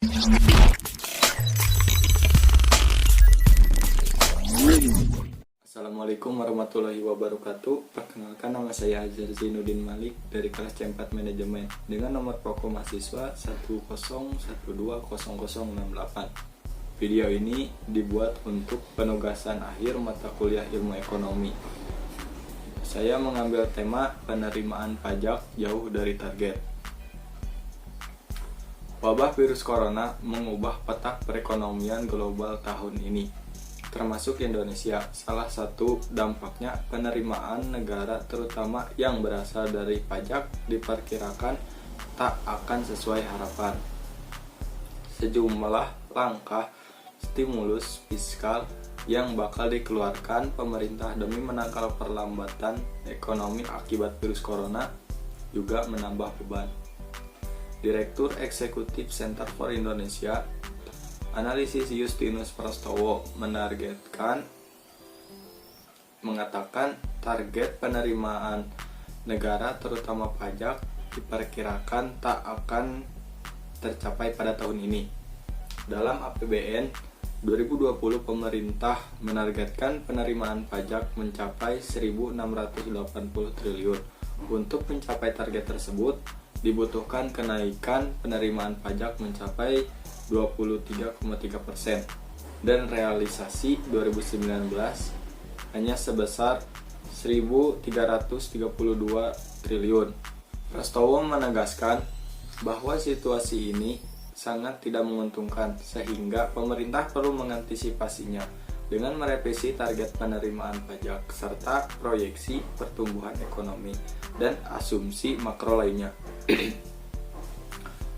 Assalamualaikum warahmatullahi wabarakatuh. Perkenalkan, nama saya Azhar Zainuddin Malik dari kelas C4 Manajemen dengan nomor pokok mahasiswa 101200068. Video ini dibuat untuk penugasan akhir mata kuliah Ilmu Ekonomi. Saya mengambil tema penerimaan pajak jauh dari target. Wabah virus corona mengubah peta perekonomian global tahun ini, termasuk Indonesia. Salah satu dampaknya penerimaan negara terutama yang berasal dari pajak diperkirakan tak akan sesuai harapan. Sejumlah langkah stimulus fiskal yang bakal dikeluarkan pemerintah demi menangkal perlambatan ekonomi akibat virus corona juga menambah beban. Direktur Eksekutif Center for Indonesia Analisis Justinus Prastowo mengatakan target penerimaan negara terutama pajak diperkirakan tak akan tercapai pada tahun ini. Dalam APBN 2020 pemerintah menargetkan penerimaan pajak mencapai 1.680 triliun. Untuk mencapai target tersebut dibutuhkan kenaikan penerimaan pajak mencapai 23,3% dan realisasi 2019 hanya sebesar 1.332 triliun. Prastowo menegaskan bahwa situasi ini sangat tidak menguntungkan sehingga pemerintah perlu mengantisipasinya dengan merevisi target penerimaan pajak serta proyeksi pertumbuhan ekonomi dan asumsi makro lainnya.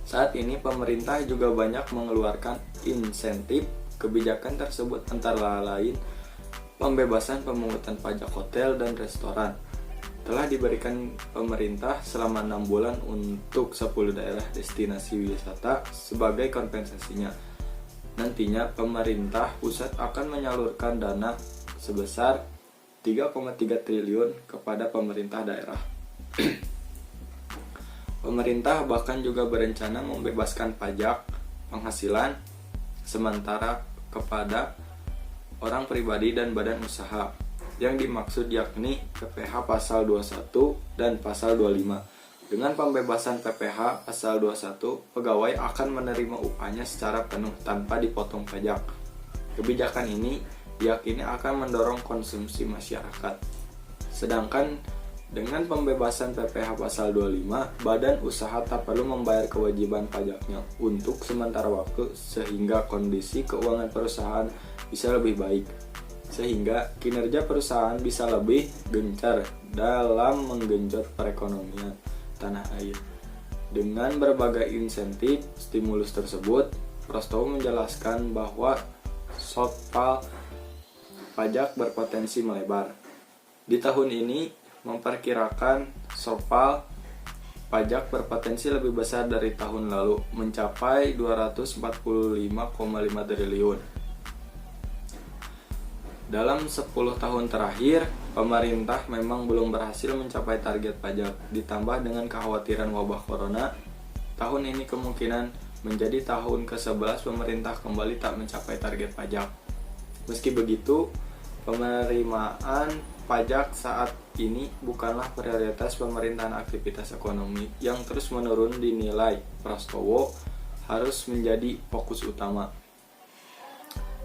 Saat ini pemerintah juga banyak mengeluarkan insentif. Kebijakan tersebut antara lain pembebasan pemungutan pajak hotel dan restoran telah diberikan pemerintah selama 6 bulan untuk 10 daerah destinasi wisata sebagai kompensasinya. Nantinya pemerintah pusat akan menyalurkan dana sebesar 3,3 triliun kepada pemerintah daerah. Pemerintah bahkan juga berencana membebaskan pajak penghasilan sementara kepada orang pribadi dan badan usaha. Yang dimaksud yakni PPh pasal 21 dan pasal 25. Dengan pembebasan PPh pasal 21, pegawai akan menerima upahnya secara penuh tanpa dipotong pajak. Kebijakan ini diyakini akan mendorong konsumsi masyarakat. Sedangkan dengan pembebasan PPh pasal 25, badan usaha tak perlu membayar kewajiban pajaknya untuk sementara waktu sehingga kondisi keuangan perusahaan bisa lebih baik. Sehingga kinerja perusahaan bisa lebih gencar dalam menggenjot perekonomian tanah air. Dengan berbagai insentif stimulus tersebut, Prastowo menjelaskan bahwa shortfall pajak berpotensi melebar. Di tahun ini memperkirakan shortfall pajak berpotensi lebih besar dari tahun lalu, mencapai 245,5 triliun. Dalam 10 tahun terakhir, pemerintah memang belum berhasil mencapai target pajak. Ditambah dengan kekhawatiran wabah corona, tahun ini kemungkinan menjadi tahun ke-11 pemerintah kembali tak mencapai target pajak. Meski begitu, penerimaan pajak saat ini bukanlah prioritas pemerintahan. Aktivitas ekonomi yang terus menurun dinilai Prastowo harus menjadi fokus utama.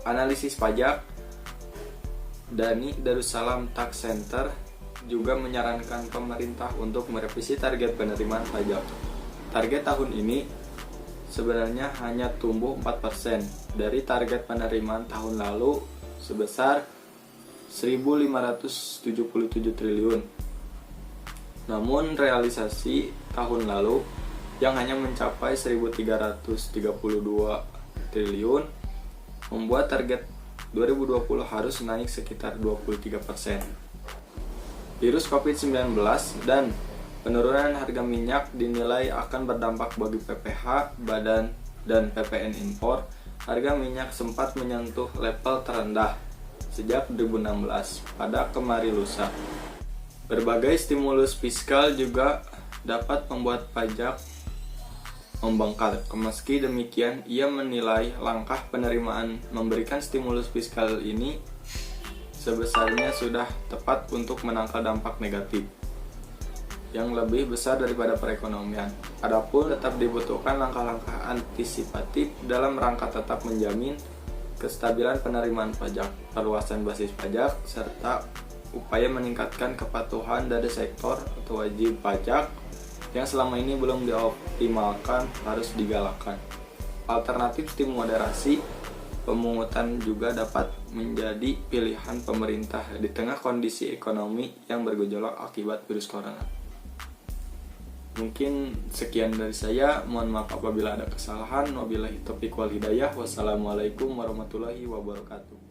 Analisis pajak Dhani Darussalam Tax Center juga menyarankan pemerintah untuk merevisi target penerimaan pajak. Target tahun ini sebenarnya hanya tumbuh 4% dari target penerimaan tahun lalu sebesar 1.577 triliun. Namun realisasi tahun lalu yang hanya mencapai 1.332 triliun membuat target 2020 harus naik sekitar 23%. Virus COVID-19 dan penurunan harga minyak dinilai akan berdampak bagi PPh badan dan PPN impor. Harga minyak sempat menyentuh level terendah sejak 2016 pada kemarin lusa. Berbagai stimulus fiskal juga dapat membuat pajak membengkak. Meski demikian, ia menilai langkah penerimaan memberikan stimulus fiskal ini sebesarnya sudah tepat untuk menangkal dampak negatif yang lebih besar daripada perekonomian. Adapun tetap dibutuhkan langkah-langkah antisipatif dalam rangka tetap menjamin kestabilan penerimaan pajak, perluasan basis pajak, serta upaya meningkatkan kepatuhan dari sektor atau wajib pajak yang selama ini belum dioptimalkan harus digalakkan. Alternatif moderasi pemungutan juga dapat menjadi pilihan pemerintah di tengah kondisi ekonomi yang bergejolak akibat virus corona. Mungkin sekian dari saya, mohon maaf apabila ada kesalahan. Wabillahi taufiq wal hidayah. Wassalamualaikum warahmatullahi wabarakatuh.